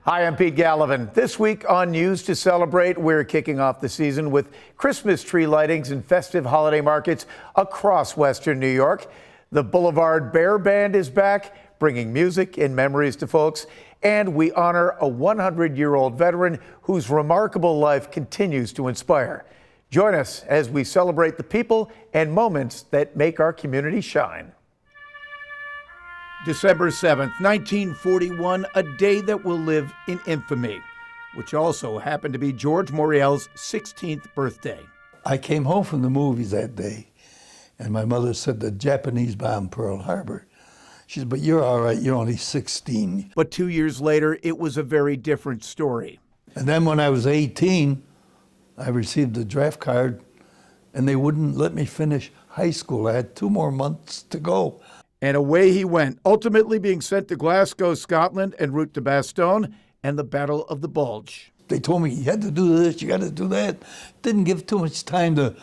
Hi, I'm Pete Gallivan. This week on News to Celebrate, we're kicking off the season with Christmas tree lightings and festive holiday markets across Western New York. The Boulevard Bear Band is back, bringing music and memories to folks. And we honor a 100-year-old veteran whose remarkable life continues to inspire. Join us as we celebrate the people and moments that make our community shine. December 7th, 1941, a day that will live in infamy, which also happened to be George Moriel's 16th birthday. I came home from the movies that day, and my mother said the Japanese bombed Pearl Harbor. She said, but you're all right, you're only 16. But 2 years later, it was a very different story. And then when I was 18, I received a draft card, and they wouldn't let me finish high school. I had 2 more months to go. And away he went, ultimately being sent to Glasgow, Scotland, en route to Bastogne and the Battle of the Bulge. They told me, you had to do this, you got to do that. Didn't give too much time to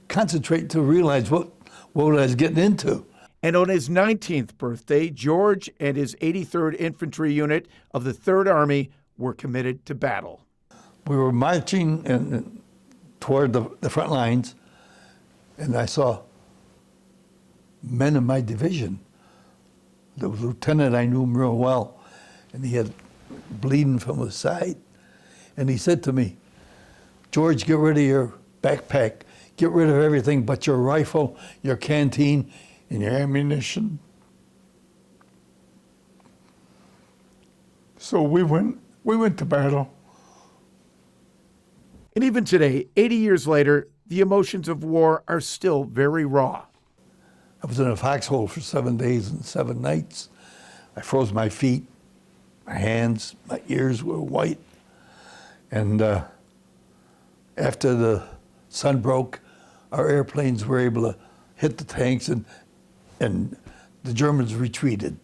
concentrate to realize what I was getting into. And on his 19th birthday, George and his 83rd Infantry Unit of the 3rd Army were committed to battle. We were marching toward the front lines, and I saw men in my division. The lieutenant, I knew him real well, and he had bleeding from his side. And he said to me, George, get rid of your backpack, get rid of everything but your rifle, your canteen, and your ammunition. So we went to battle. And even today, 80 years later, the emotions of war are still very raw. I was in a foxhole for 7 days and 7 nights. I froze my feet, my hands, my ears were white. And after the sun broke, our airplanes were able to hit the tanks and the Germans retreated.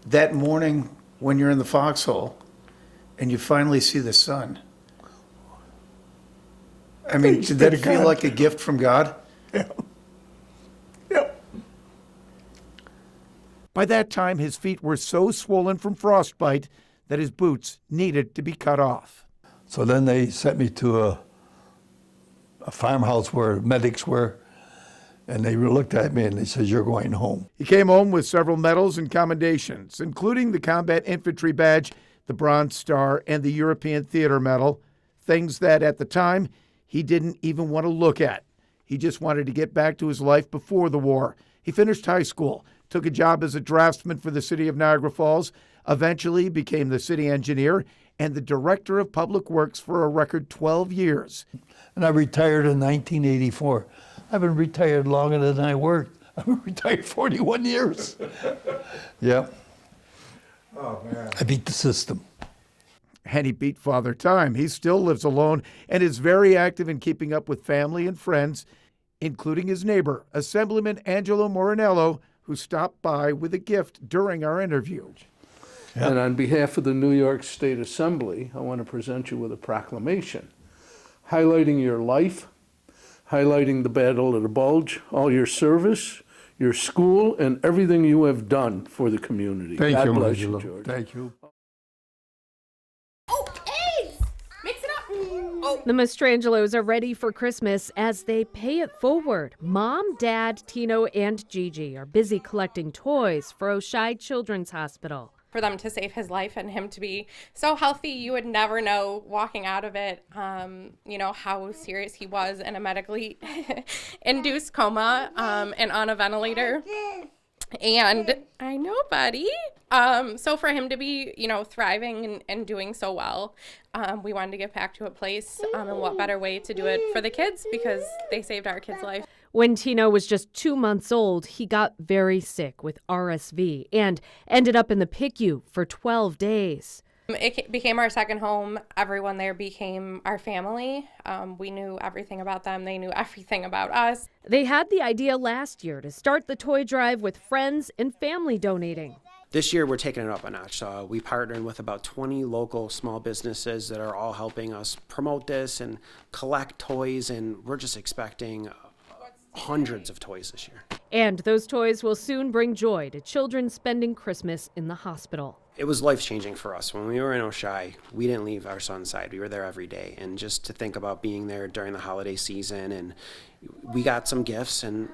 That morning when you're in the foxhole and you finally see the sun, I mean, did that feel like a gift from God? Yeah. By that time, his feet were so swollen from frostbite that his boots needed to be cut off. So then they sent me to a farmhouse where medics were, and they looked at me and they said, you're going home. He came home with several medals and commendations, including the Combat Infantry Badge, the Bronze Star, and the European Theater Medal, things that at the time he didn't even want to look at. He just wanted to get back to his life before the war. He finished high school, took a job as a draftsman for the city of Niagara Falls, eventually became the city engineer and the director of public works for a record 12 years. And I retired in 1984. I've been retired longer than I worked. I've been retired 41 years. Yeah. Oh, man. I beat the system. And he beat Father Time. He still lives alone and is very active in keeping up with family and friends, including his neighbor, Assemblyman Angelo Morinello, who stopped by with a gift during our interview. Yep. And on behalf of the New York State Assembly, I want to present you with a proclamation highlighting your life, highlighting the Battle of the Bulge, all your service, your school, and everything you have done for the community. Thank you, God bless Angelo. you, George. Thank you. The Mastrangelos are ready for Christmas as they pay it forward. Mom, Dad, Tino, and Gigi are busy collecting toys for Oshai Children's Hospital. For them to save his life and him to be so healthy, you would never know walking out of it, how serious he was in a medically induced coma and on a ventilator. And I know, buddy. So for him to be, thriving and doing so well, we wanted to get back to a place, and what better way to do it for the kids because they saved our kid's life. When Tino was just 2 months old, he got very sick with RSV and ended up in the PICU for 12 days. It became our second home. Everyone there became our family. We knew everything about them. They knew everything about us. They had the idea last year to start the toy drive with friends and family donating. This year, we're taking it up a notch. We partnered with about 20 local small businesses that are all helping us promote this and collect toys, and we're just expecting hundreds of toys this year. And those toys will soon bring joy to children spending Christmas in the hospital. it was life-changing for us. When we were in Oshai, we didn't leave our son's side. We were there every day. And just to think about being there during the holiday season, and we got some gifts, and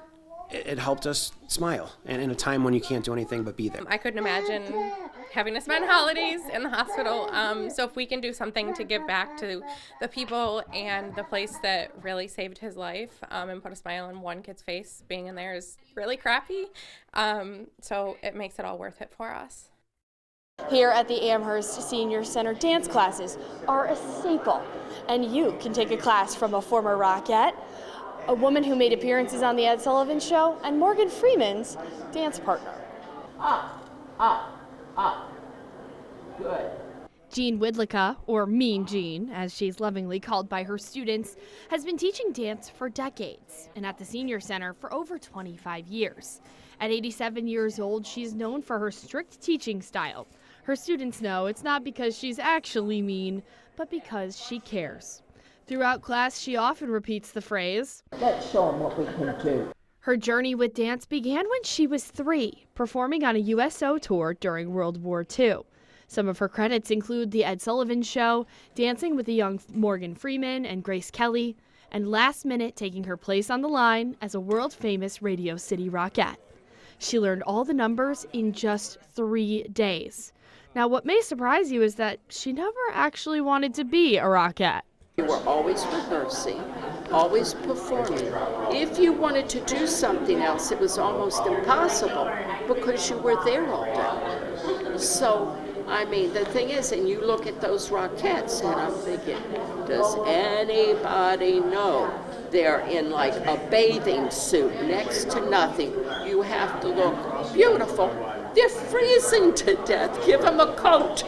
it helped us smile. And in a time when you can't do anything but be there. I couldn't imagine having to spend holidays in the hospital. So if we can do something to give back to the people and the place that really saved his life, and put a smile on one kid's face, being in there is really crappy. So it makes it all worth it for us. Here at the Amherst Senior Center, dance classes are a staple, and you can take a class from a former Rockette, a woman who made appearances on The Ed Sullivan Show, and Morgan Freeman's dance partner. Good. Jean Widlicka, or Mean Jean, as she's lovingly called by her students, has been teaching dance for decades and at the Senior Center for over 25 years. At 87 years old, she's known for her strict teaching style. Her students know it's not because she's actually mean, but because she cares. Throughout class, she often repeats the phrase, "Let's show them what we can do." Her journey with dance began when she was 3, performing on a USO tour during World War II. Some of her credits include The Ed Sullivan Show, dancing with the young Morgan Freeman and Grace Kelly, and last minute taking her place on the line as a world-famous Radio City Rockette. She learned all the numbers in just 3 days. Now, what may surprise you is that she never actually wanted to be a Rockette. You were always rehearsing, always performing. If you wanted to do something else, it was almost impossible because you were there all day. So, I mean, the thing is, and you look at those Rockettes, and I'm thinking, does anybody know they're in like a bathing suit, next to nothing? You have to look beautiful. They're freezing to death. Give them a coat.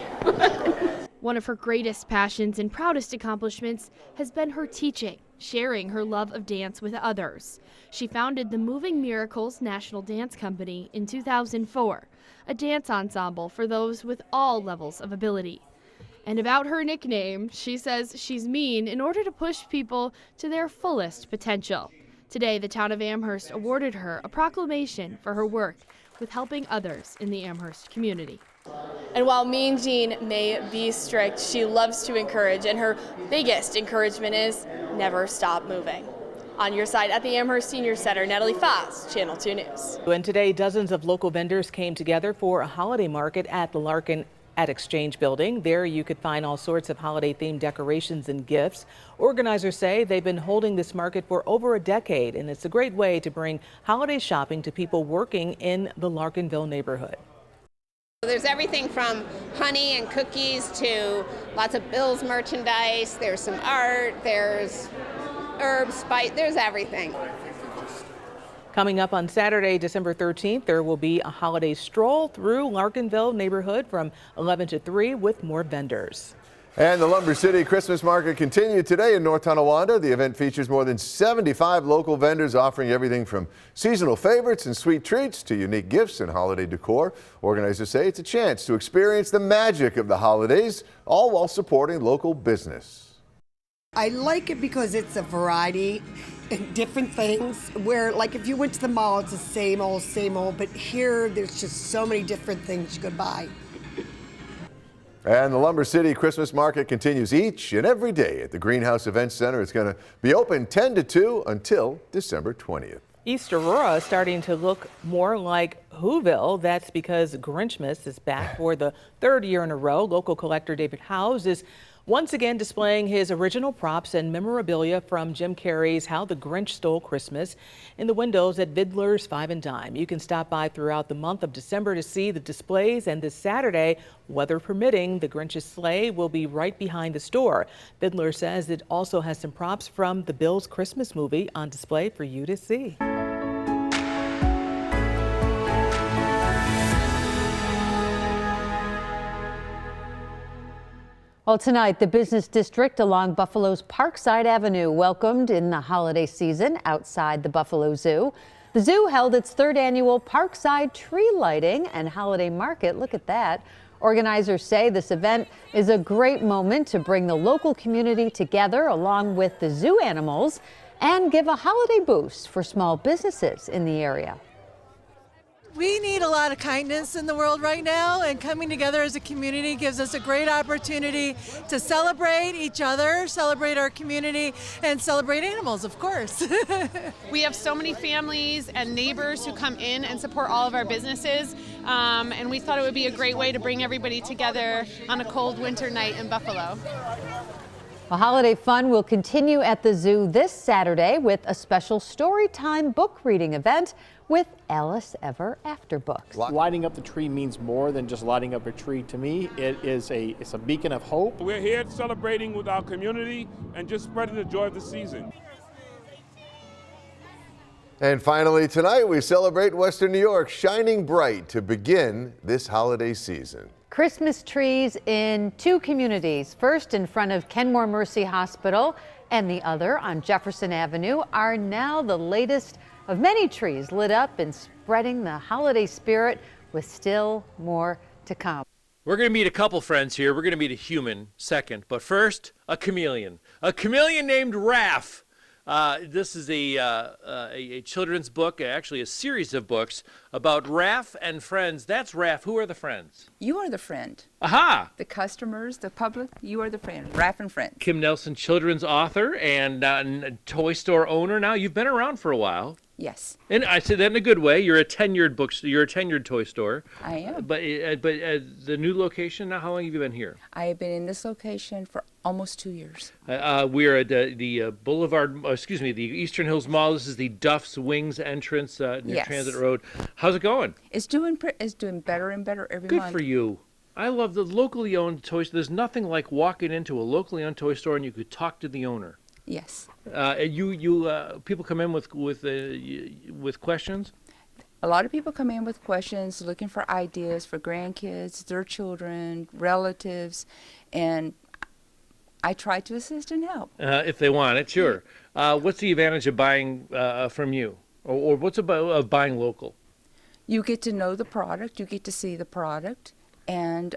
One of her greatest passions and proudest accomplishments has been her teaching, sharing her love of dance with others. She founded the Moving Miracles National Dance Company in 2004, a dance ensemble for those with all levels of ability. And about her nickname, she says she's mean in order to push people to their fullest potential. Today, the town of Amherst awarded her a proclamation for her work with helping others in the Amherst community. And while Mean Jean may be strict, she loves to encourage, and her biggest encouragement is never stop moving. On your side at the Amherst Senior Center, Natalie Foss, Channel 2 News. And today, dozens of local vendors came together for a holiday market at the Larkin at Exchange Building. There you could find all sorts of holiday-themed decorations and gifts. Organizers say they've been holding this market for over a decade, and it's a great way to bring holiday shopping to people working in the Larkinville neighborhood. There's everything from honey and cookies to lots of Bill's merchandise. There's some art, there's herbs, spice, there's everything. Coming up on Saturday, December 13th, there will be a holiday stroll through Larkinville neighborhood from 11 to 3 with more vendors. And the Lumber City Christmas Market continued today in North Tonawanda. The event features more than 75 local vendors offering everything from seasonal favorites and sweet treats to unique gifts and holiday decor. Organizers say it's a chance to experience the magic of the holidays, all while supporting local business. I like it because it's a variety and different things where, like, if you went to the mall, it's the same old, but here there's just so many different things you could buy. And the Lumber City Christmas Market continues each and every day at the Greenhouse Event Center. It's going to be open 10 to 2 until December 20th. East Aurora is starting to look more like Whoville. That's because Grinchmas is back for the 3rd year in a row. Local collector David Howes is once again displaying his original props and memorabilia from Jim Carrey's How the Grinch Stole Christmas in the windows at Vidler's 5 and Dime. You can stop by throughout the month of December to see the displays, and this Saturday, weather permitting, the Grinch's sleigh will be right behind the store. Vidler says it also has some props from the Bill's Christmas movie on display for you to see. Well, tonight, the business district along Buffalo's Parkside Avenue welcomed in the holiday season outside the Buffalo Zoo. The zoo held its 3rd annual Parkside tree lighting and holiday market. Look at that. Organizers say this event is a great moment to bring the local community together along with the zoo animals and give a holiday boost for small businesses in the area. We need a lot of kindness in the world right now, and coming together as a community gives us a great opportunity to celebrate each other, celebrate our community, and celebrate animals, of course. We have so many families and neighbors who come in and support all of our businesses, and we thought it would be a great way to bring everybody together on a cold winter night in Buffalo. Well, holiday fun will continue at the zoo this Saturday with a special Storytime book reading event with Alice Ever After books. Lighting up the tree means more than just lighting up a tree. To me, it's a beacon of hope. We're here celebrating with our community and just spreading the joy of the season. And finally tonight, we celebrate Western New York shining bright to begin this holiday season. Christmas trees in two communities, first in front of Kenmore Mercy Hospital and the other on Jefferson Avenue, are now the latest of many trees lit up and spreading the holiday spirit, with still more to come. We're going to meet a couple friends here. We're going to meet a human second, but first, a chameleon named Raph. This is a children's book, actually a series of books about Raph and friends. That's Raph. Who are the friends? You are the friend. Aha! The customers, the public, you are the friend. Raph and friends. Kim Nelson, children's author and toy store owner now. You've been around for a while. Yes. And I say that in a good way. You're a tenured toy store. I am. But the new location now, how long have you been here? I have been in this location for almost 2 years. We're at the the Eastern Hills Mall. This is the Duff's Wings entrance near Yes. Transit Road. How's it going? It's doing better and better every month. Good for you. I love the locally owned toys. There's nothing like walking into a locally owned toy store and you could talk to the owner. Yes. People come in with questions. A lot of people come in with questions, looking for ideas for grandkids, their children, relatives, and I try to assist and help. If they want it, sure. What's the advantage of buying from you, or what's of buying local? You get to know the product, you get to see the product, and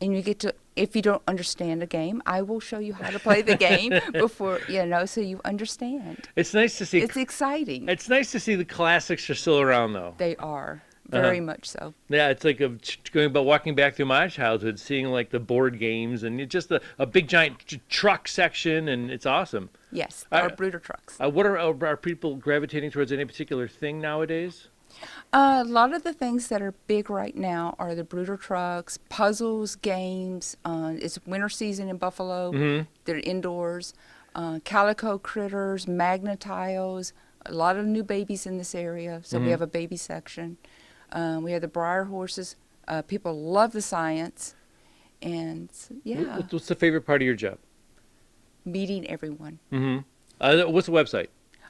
you get to. If you don't understand a game, I will show you how to play the game before, so you understand. It's nice to see. It's exciting. It's nice to see the classics are still around, though. They are, very much so. Yeah, it's like walking back through my childhood, seeing like the board games and just a big giant truck section, and it's awesome. Yes, our brooder trucks. What are people gravitating towards any particular thing nowadays? A lot of the things that are big right now are the brooder trucks, puzzles, games. It's winter season in Buffalo. Mm-hmm. They're indoors. Calico critters, magnetiles. A lot of new babies in this area, so we have a baby section. We have the Briar horses. People love the science, and yeah. What's the favorite part of your job? Meeting everyone. Mm-hmm. What's the website?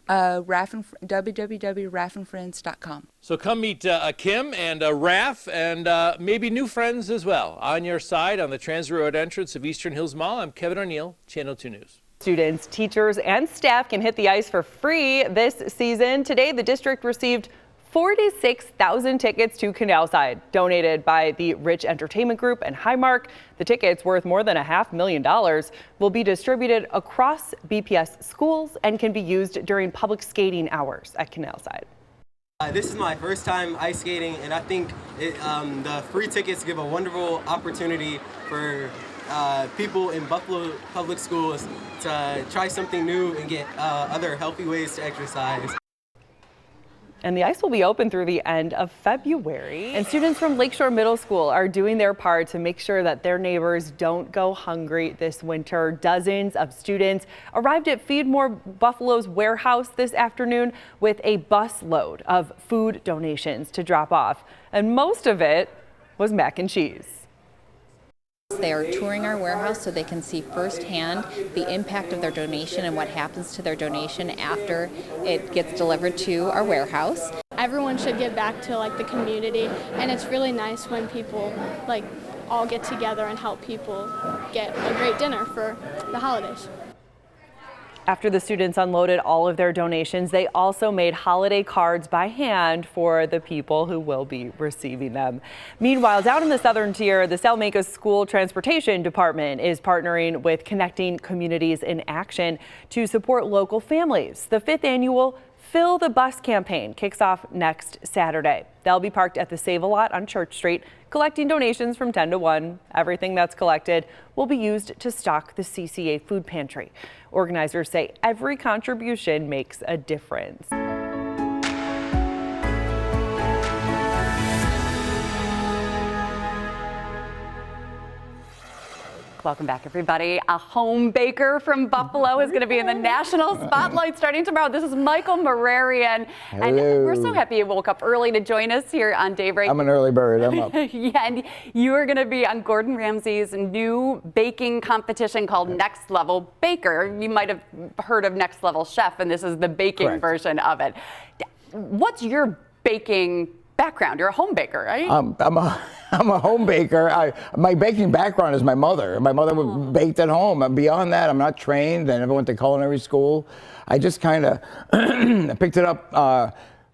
www.raffandfriends.com. So come meet Kim and Raph and maybe new friends as well. On your side, on the Transit Road entrance of Eastern Hills Mall, I'm Kevin O'Neill, Channel 2 News. Students, teachers, and staff can hit the ice for free this season. Today, the district received 46,000 tickets to Canalside, donated by the Rich Entertainment Group and Highmark. The tickets, worth more than $500,000, will be distributed across BPS schools and can be used during public skating hours at Canalside. This is my first time ice skating, and I think the free tickets give a wonderful opportunity for people in Buffalo public schools to try something new and get other healthy ways to exercise. And the ice will be open through the end of February. And students from Lakeshore Middle School are doing their part to make sure that their neighbors don't go hungry this winter. Dozens of students arrived at Feed More Buffalo's warehouse this afternoon with a bus load of food donations to drop off. And most of it was mac and cheese. They are touring our warehouse so they can see firsthand the impact of their donation and what happens to their donation after it gets delivered to our warehouse. Everyone should give back to the community, and it's really nice when people all get together and help people get a great dinner for the holidays. After the students unloaded all of their donations, they also made holiday cards by hand for the people who will be receiving them. Meanwhile, down in the southern tier, the Salamanca School Transportation Department is partnering with Connecting Communities in Action to support local families. The 5th annual Fill the Bus campaign kicks off next Saturday. They'll be parked at the Save-A-Lot on Church Street, collecting donations from 10 to 1. Everything that's collected will be used to stock the CCA food pantry. Organizers say every contribution makes a difference. Welcome back, everybody. A home baker from Buffalo is going to be in the national spotlight starting tomorrow. This is Michael Mararian. And we're so happy you woke up early to join us here on Daybreak. I'm an early bird. I'm up. Yeah, and you are going to be on Gordon Ramsay's new baking competition called Next Level Baker. You might have heard of Next Level Chef, and this is the baking version of it. What's your baking background? You're a home baker, right? I'm a home baker. My baking background is my mother. My mother baked at home. And beyond that, I'm not trained. I never went to culinary school. I just kind of picked it up.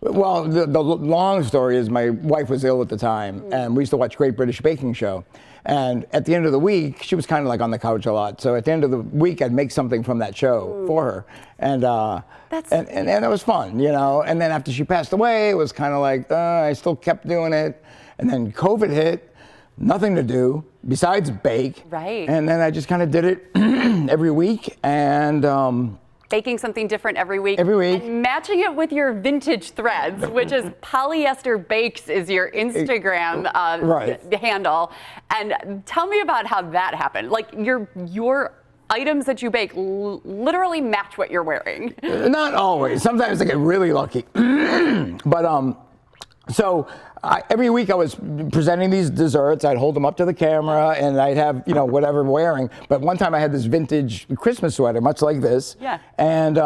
Well, the long story is my wife was ill at the time, and we used to watch Great British Baking Show. And at the end of the week, she was kind of like on the couch a lot. So at the end of the week, I'd make something from that show for her. And it was fun, you know. And then after she passed away, it was kind of like, I still kept doing it. And then COVID hit, nothing to do besides bake. Right. And then I just kind of did it every week. And baking something different every week. Every week. And matching it with your vintage threads, which is Polyester Bakes is your Instagram handle. And tell me about how that happened. Like your items that you bake literally match what you're wearing. Not always. Sometimes I get really lucky. But so every week I was presenting these desserts. I'd hold them up to the camera and I'd have, you know, whatever I'm wearing. But one time I had this vintage Christmas sweater, much like this. Yeah. And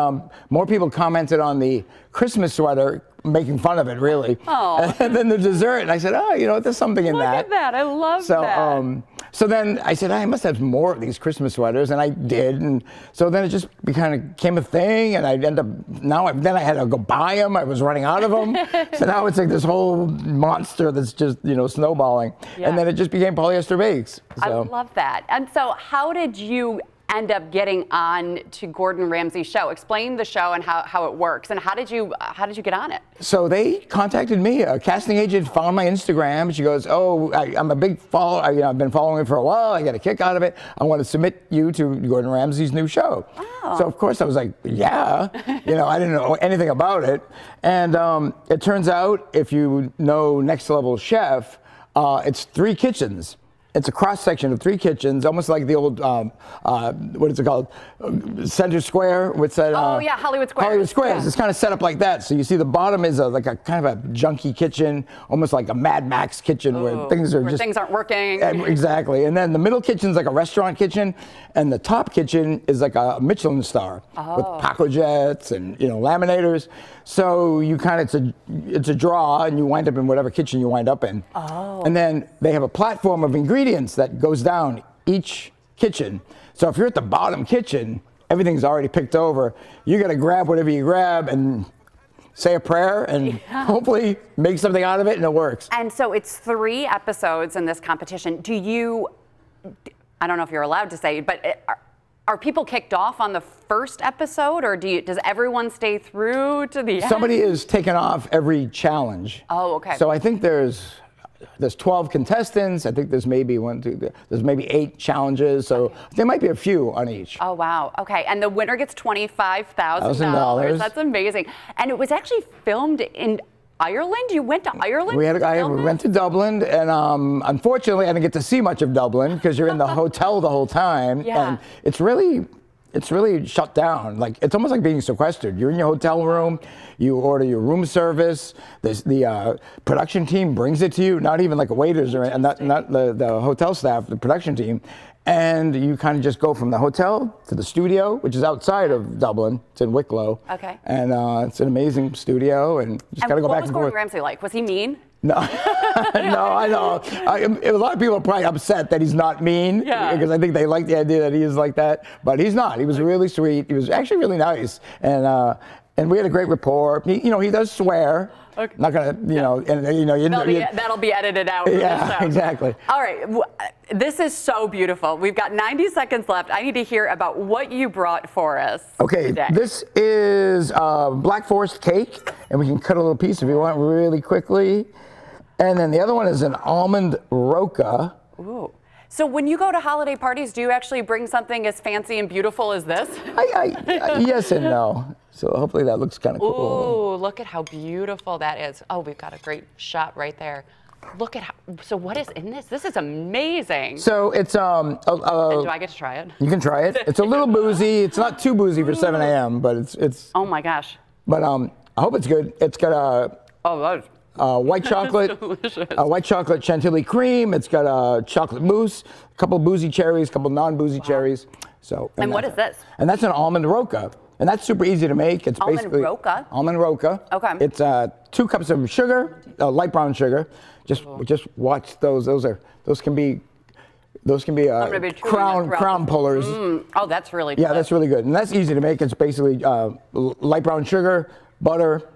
more people commented on the Christmas sweater, making fun of it, really. Oh. And then the dessert, and I said, oh, you know, there's something in that. Look at that. I love that. So then I said, I must have more of these Christmas sweaters, and I did. And so then it just kind of became a thing, and I'd end up, then I had to go buy them. I was running out of them. So now it's like this whole monster that's just, you know, snowballing. Yeah. And then it just became Polyester Bakes. I love that. And so how did you end up getting on to Gordon Ramsay's show? Explain the show and how it works, and how did you get on it? So they contacted me. A casting agent found my Instagram. She goes, "Oh, I'm a big follower. I've been following it for a while. I got a kick out of it. I want to submit you to Gordon Ramsay's new show." Oh. So of course I was like, "Yeah," you know, I didn't know anything about it. And it turns out, if you know Next Level Chef, it's 3 kitchens. It's a cross section of 3 kitchens, almost like the old, what is it called, Center Square? What's that? Oh yeah, Hollywood Squares. Hollywood Squares. Yeah. It's kind of set up like that. So you see the bottom is like a kind of a junky kitchen, almost like a Mad Max kitchen where things aren't working. Exactly. And then the middle kitchen's like a restaurant kitchen, and the top kitchen is like a Michelin star with Paco Jets and, you know, laminators. So you kind of, it's a draw, and you wind up in whatever kitchen you wind up in. Oh. And then they have a platform of ingredients that goes down each kitchen. So if you're at the bottom kitchen, everything's already picked over. You got to grab whatever you grab and say a prayer and hopefully make something out of it, and it works. And so it's 3 episodes in this competition. I don't know if you're allowed to say, but are people kicked off on the first episode, or does everyone stay through to the end? Somebody is taken off every challenge. Oh, okay. So I think there's 12 contestants. I think there's maybe 8 challenges. So there might be a few on each. Oh, wow. Okay. And the winner gets $25,000. That's amazing. And it was actually filmed in Ireland? You went to Ireland? I went to Dublin, and unfortunately I didn't get to see much of Dublin because you're in the hotel the whole time. Yeah. And it's really shut down. Like, it's almost like being sequestered. You're in your hotel room, you order your room service, the production team brings it to you, not even like a waiters or not the hotel staff, the production team. And you kind of just go from the hotel to the studio, which is outside of Dublin. It's in Wicklow. Okay. And it's an amazing studio, and just got to go back and forth. What was Gordon Ramsay like? Was he mean? No, no, I know. A lot of people are probably upset that he's not mean, because I think they like the idea that he is like that. But he's not. He was really sweet. He was actually really nice. And And we had a great rapport. He does swear. Okay. Not gonna, That'll be edited out. Yeah, exactly. All right, this is so beautiful. We've got 90 seconds left. I need to hear about what you brought for us. Okay, today. This is Black Forest cake, and we can cut a little piece if you want really quickly. And then the other one is an almond roca. Ooh. So when you go to holiday parties, do you actually bring something as fancy and beautiful as this? Yes and no. So hopefully that looks kind of cool. Ooh, look at how beautiful that is. Oh, we've got a great shot right there. Look at how, so what is in this? This is amazing. So it's, and do I get to try it? You can try it. It's a little boozy. It's not too boozy for 7 a.m., but it's. Oh my gosh. But I hope it's good. It's got white chocolate, white chocolate chantilly cream. It's got a chocolate mousse, a couple boozy cherries, a couple non-boozy cherries. So. And what is this? And that's an almond roca. And that's super easy to make. It's basically almond roca. Okay. It's 2 cups of sugar, light brown sugar. Just watch those. Those can be crown pullers. Oh, that's really good. Yeah, that's really good. And that's easy to make. It's basically light brown sugar, butter,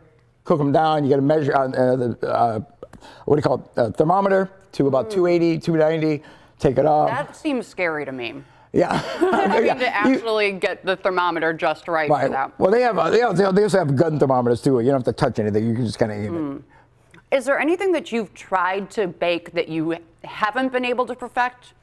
cook them down. You got to measure what do you call it? Thermometer to about 280, 290. Take it off. That seems scary to me. Yeah. Having to actually get the thermometer just right for that. Well, they also have gun thermometers too. You don't have to touch anything. You can just kind of aim it. Is there anything that you've tried to bake that you haven't been able to perfect?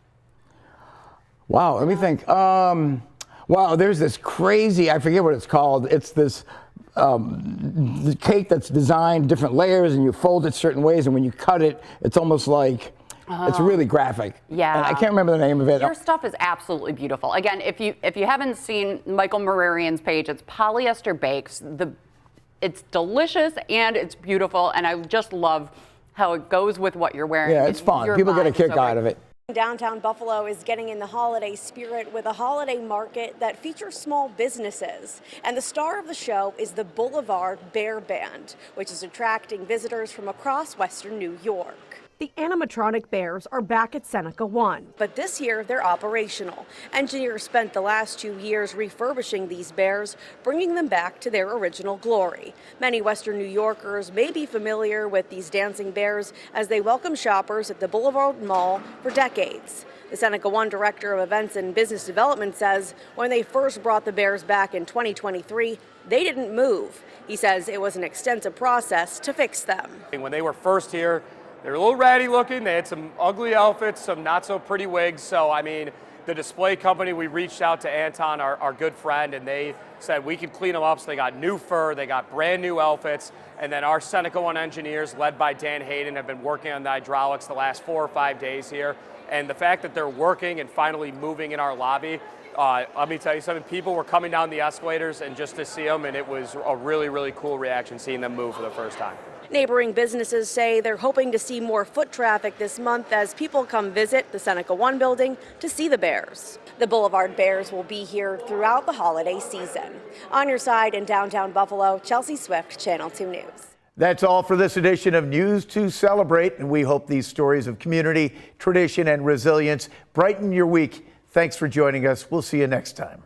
Wow, let me think. Wow, there's this crazy, I forget what it's called. It's this the cake that's designed different layers, and you fold it certain ways, and when you cut it, it's almost like it's really graphic. Yeah. And I can't remember the name of it. Your stuff is absolutely beautiful. Again, if you haven't seen Michael Mararian's page, it's Polyester Bakes. It's delicious and it's beautiful, and I just love how it goes with what you're wearing. Yeah, it's fun. People get a kick out of it. Downtown Buffalo is getting in the holiday spirit with a holiday market that features small businesses. And the star of the show is the Boulevard Bear Band, which is attracting visitors from across Western New York. The animatronic bears are back at Seneca 1. But this year, they're operational. Engineers spent the last 2 years refurbishing these bears, bringing them back to their original glory. Many Western New Yorkers may be familiar with these dancing bears as they welcome shoppers at the Boulevard Mall for decades. The Seneca 1 Director of Events and Business Development says when they first brought the bears back in 2023, they didn't move. He says it was an extensive process to fix them. When they were first here, they were a little ratty looking. They had some ugly outfits, some not so pretty wigs. So, I mean, the display company, we reached out to Anton, our good friend, and they said we could clean them up. So they got new fur, they got brand new outfits. And then our Seneca 1 engineers, led by Dan Hayden, have been working on the hydraulics the last 4 or 5 days here. And the fact that they're working and finally moving in our lobby, let me tell you something, people were coming down the escalators and just to see them, and it was a really, really cool reaction seeing them move for the first time. Neighboring businesses say they're hoping to see more foot traffic this month as people come visit the Seneca 1 building to see the bears. The Boulevard Bears will be here throughout the holiday season. On your side in downtown Buffalo, Chelsea Swift, Channel 2 News. That's all for this edition of News to Celebrate, and we hope these stories of community, tradition, and resilience brighten your week. Thanks for joining us. We'll see you next time.